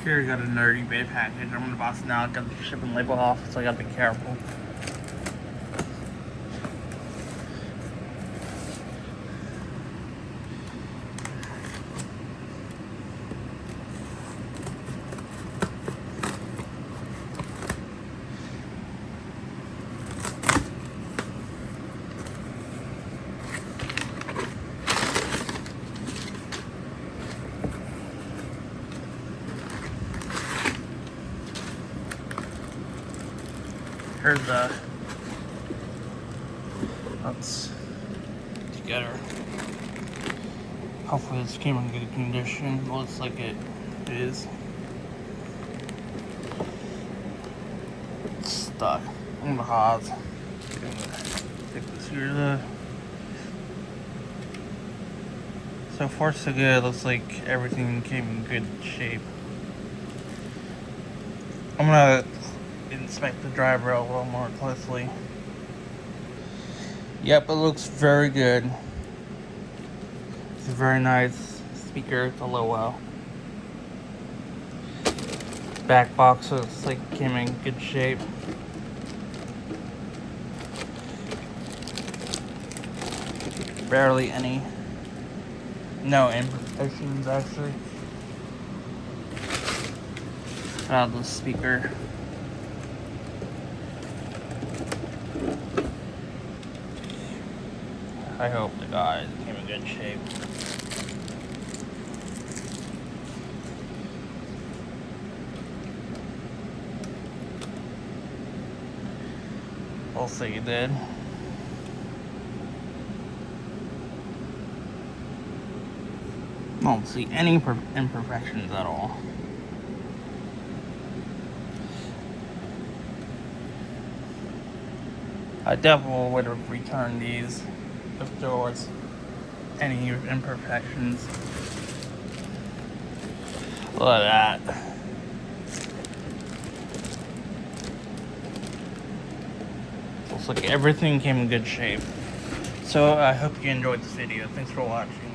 Here we got another eBay package. I'm in the box now. Got the shipping label off, so I gotta be careful. Here's the let's together. Hopefully this came in good condition. Looks like it is. It's stuck in the hose. Take this here. So far so good. Looks like everything came in good shape. I'm gonna inspect the drive rail a little more closely. Yep, it looks very good. It's a very nice speaker. It's a low. Back box looks like it came in good shape. Barely any. No imperfections actually. Out the speaker. I hope the guys came in good shape. We'll see you did. Don't see any imperfections at all. I definitely would have returned these if there was any imperfections. Look at that. Looks like everything came in good shape. So I hope you enjoyed this video. Thanks for watching.